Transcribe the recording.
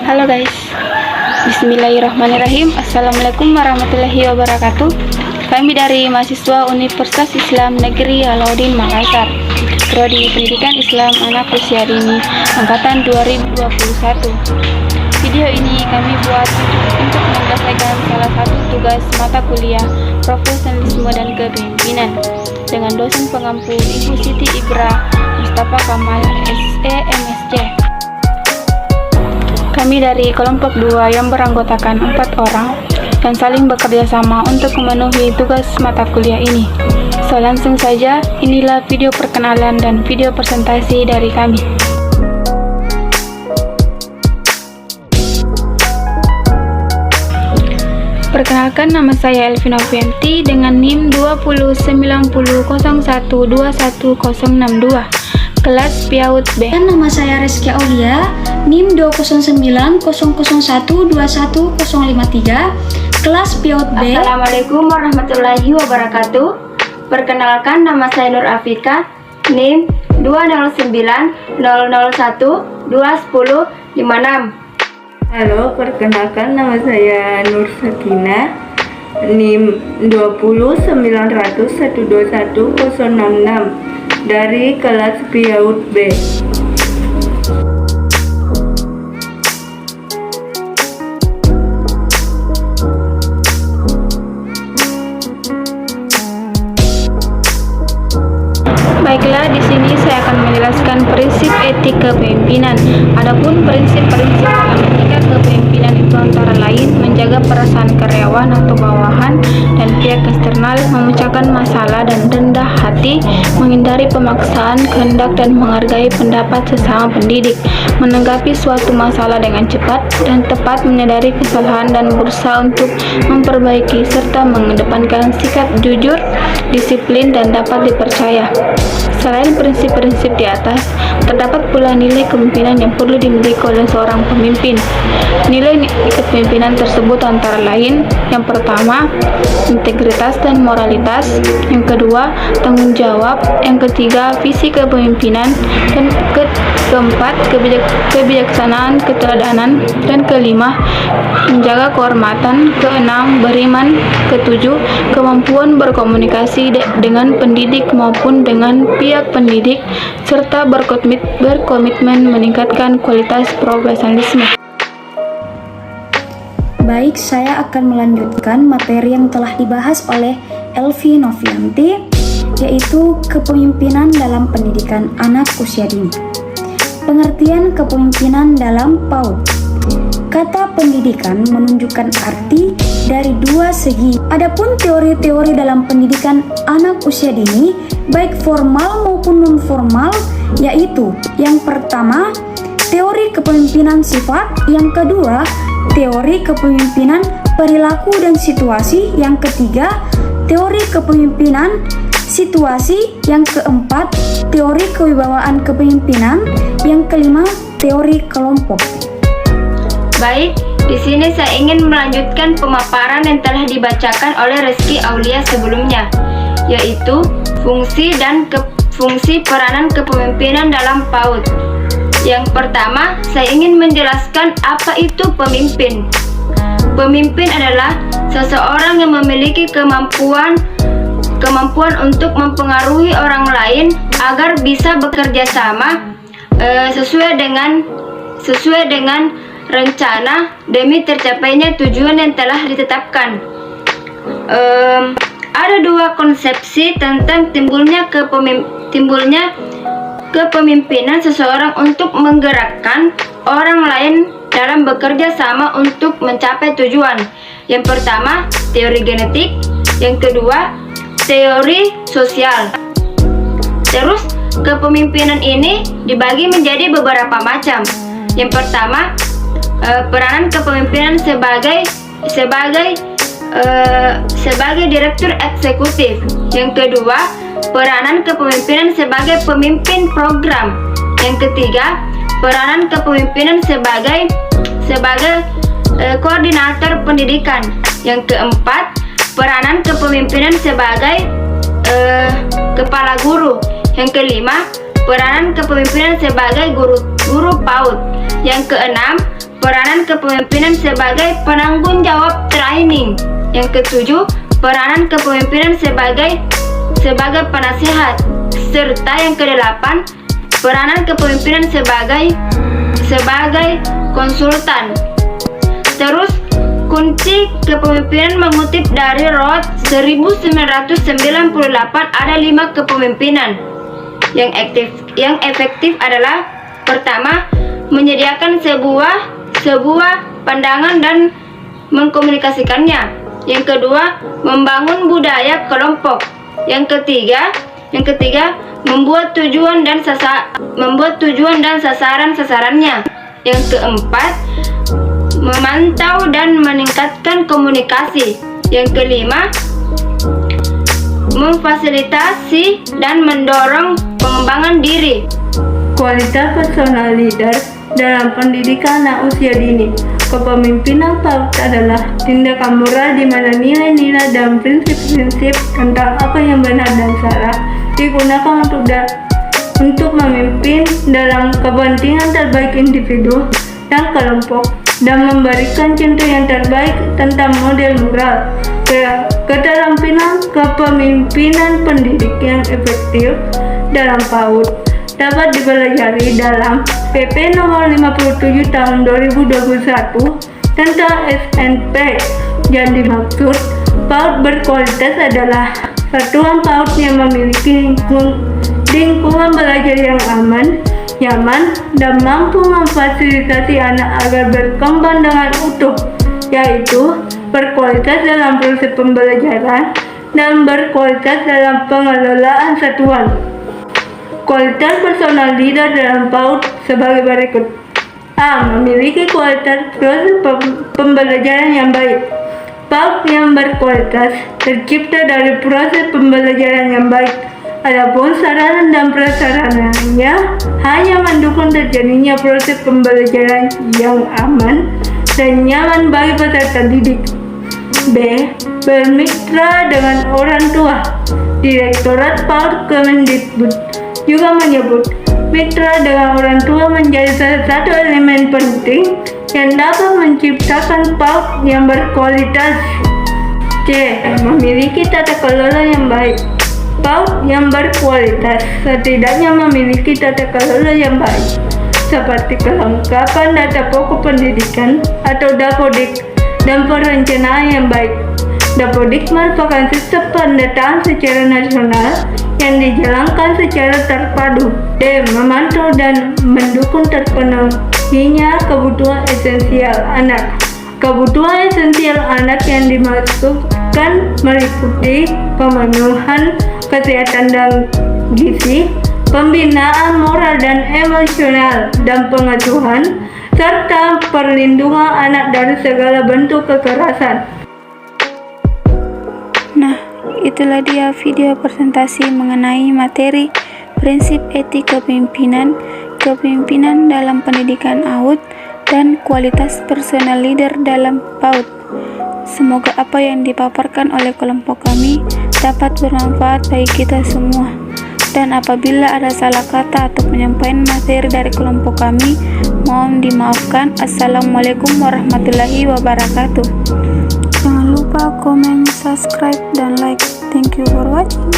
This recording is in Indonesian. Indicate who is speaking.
Speaker 1: Halo guys, Bismillahirrahmanirrahim. Assalamualaikum warahmatullahi wabarakatuh. Kami dari mahasiswa Universitas Islam Negeri Alauddin Makassar, Prodi Pendidikan Islam Anak Usia Dini, Angkatan 2021. Video ini kami buat untuk menyelesaikan salah satu tugas mata kuliah Profesionalisme dan Kepemimpinan dengan dosen pengampu Ibu Siti Ibra Mustafa Kamal SE MSc. Kami dari kelompok 2 yang beranggotakan 4 orang dan saling bekerja sama untuk memenuhi tugas mata kuliah ini. So langsung saja, inilah video perkenalan dan video presentasi dari kami. Perkenalkan, nama saya Elvina Fianti dengan NIM 209001210062, kelas PIAUD B.
Speaker 2: Dan nama saya Rizky Aulia, NIM 20900121053, kelas PIAUD B.
Speaker 3: Assalamualaikum warahmatullahi wabarakatuh. Perkenalkan, nama saya Nur Afika, NIM 20900012056.
Speaker 4: Halo, perkenalkan nama saya Nur Sakina, NIM 20900121066 dari kelas PIAUD B.
Speaker 1: Baiklah, di sini saya akan menjelaskan prinsip etik kepemimpinan. Adapun prinsip-prinsip dalam etika kepemimpinan itu antara lain menjaga perasaan karyawan atau bawahan dan pihak eksternal, memecahkan masalah dan rendah hati, menghindari pemaksaan kehendak dan menghargai pendapat sesama pendidik, menanggapi suatu masalah dengan cepat dan tepat, menyadari kesalahan dan berusaha untuk memperbaiki, serta mengedepankan sikap jujur, disiplin, dan dapat dipercaya. Selain prinsip-prinsip di atas, terdapat pula nilai kepemimpinan yang perlu dimiliki oleh seorang pemimpin. Nilai kepemimpinan tersebut antara lain: yang pertama, integritas dan moralitas; yang kedua, tanggung jawab; yang ketiga, visi kepemimpinan; dan keempat, kebijaksanaan, keteladanan; dan kelima, menjaga kehormatan; keenam, beriman; ketujuh, kemampuan berkomunikasi dengan pendidik maupun dengan pihak pendidik, serta berkomitmen meningkatkan kualitas profesionalisme.
Speaker 2: Baik, saya akan melanjutkan materi yang telah dibahas oleh Elvi Novianti, yaitu kepemimpinan dalam pendidikan anak usia dini. Pengertian kepemimpinan dalam PAUD. Kata pendidikan menunjukkan arti dari dua segi. Adapun teori-teori dalam pendidikan anak usia dini, baik formal maupun non-formal, yaitu yang pertama, teori kepemimpinan sifat; yang kedua, teori kepemimpinan perilaku dan situasi; yang ketiga, teori kepemimpinan situasi; yang keempat, teori kewibawaan kepemimpinan; yang kelima, teori kelompok.
Speaker 3: Baik, di sini saya ingin melanjutkan pemaparan yang telah dibacakan oleh Rizky Aulia sebelumnya, yaitu fungsi peranan kepemimpinan dalam PAUD. Yang pertama, saya ingin menjelaskan apa itu pemimpin. Pemimpin adalah seseorang yang memiliki kemampuan untuk mempengaruhi orang lain agar bisa bekerja sama sesuai dengan rencana demi tercapainya tujuan yang telah ditetapkan. Ada dua konsepsi tentang timbulnya kepemimpinan seseorang untuk menggerakkan orang lain dalam bekerja sama untuk mencapai tujuan. Yang pertama, teori genetik; yang kedua, teori sosial. Terus, kepemimpinan ini dibagi menjadi beberapa macam. Yang pertama, peranan kepemimpinan sebagai direktur eksekutif. Yang kedua, peranan kepemimpinan sebagai pemimpin program. Yang ketiga, peranan kepemimpinan sebagai koordinator pendidikan. Yang keempat, peranan kepemimpinan sebagai kepala guru. Yang kelima, peranan kepemimpinan sebagai guru PAUD. Yang keenam, peranan kepemimpinan sebagai penanggung jawab training. Yang ketujuh, peranan kepemimpinan sebagai penasehat. Serta yang kedelapan, peranan kepemimpinan sebagai konsultan. Terus, kunci kepemimpinan mengutip dari Roth 1998 ada 5 kepemimpinan. Yang efektif adalah pertama, menyediakan sebuah pandangan dan mengkomunikasikannya. Yang kedua, membangun budaya kelompok. Yang ketiga, membuat tujuan dan sasaran-sasarannya. Yang keempat, memantau dan meningkatkan komunikasi. Yang kelima, memfasilitasi dan mendorong pengembangan diri.
Speaker 4: Kualitas personal leader dalam pendidikan anak usia dini. Kepemimpinan PAUD adalah tindakan moral di mana nilai-nilai dan prinsip-prinsip tentang apa yang benar dan salah digunakan untuk memimpin dalam kepentingan terbaik individu dan kelompok, dan memberikan contoh yang terbaik tentang model moral. Keterampilan kepemimpinan pendidik yang efektif dalam PAUD dapat dipelajari dalam PP nomor 57 tahun 2021 tentang SNP. Yang dimaksud PAUD berkualitas adalah satuan PAUD yang memiliki lingkungan belajar yang aman, nyaman, dan mampu memfasilitasi anak agar berkembang dengan utuh, yaitu berkualitas dalam proses pembelajaran dan berkualitas dalam pengelolaan satuan. Kualitas personal leader dalam PAUD sebagai berikut. A. Memiliki kualitas proses pembelajaran yang baik. PAUD yang berkualitas tercipta dari proses pembelajaran yang baik. Adapun sarana dan prasarananya hanya mendukung terjadinya proses pembelajaran yang aman dan nyaman bagi peserta didik. B. Bermitra dengan orang tua. Direktorat PAUD Kemendikbud juga menyebut mitra dengan orang tua menjadi salah satu elemen penting yang dapat menciptakan PAUD yang berkualitas. C. Memiliki tata kelola yang baik. PAUD yang berkualitas setidaknya memiliki tata kelola yang baik, seperti kelengkapan data pokok pendidikan atau Dapodik dan perencanaan yang baik. Dapodik merupakan sistem pendataan secara nasional yang dijalankan secara terpadu. D. Memantau dan mendukung terpenuhinya kebutuhan esensial anak. Kebutuhan esensial anak yang dimaksudkan meliputi pemenuhan kesehatan dan gizi, pembinaan moral dan emosional, dan pengasuhan, serta perlindungan anak dari segala bentuk kekerasan.
Speaker 1: Nah, itulah dia video presentasi mengenai materi prinsip etik kepemimpinan, kepemimpinan dalam pendidikan AUD, dan kualitas personal leader dalam PAUD. Semoga apa yang dipaparkan oleh kelompok kami dapat bermanfaat bagi kita semua. Dan apabila ada salah kata atau penyampaian materi dari kelompok kami, mohon dimaafkan. Assalamualaikum warahmatullahi wabarakatuh. Jangan lupa komen, subscribe, dan like. Thank you for watching.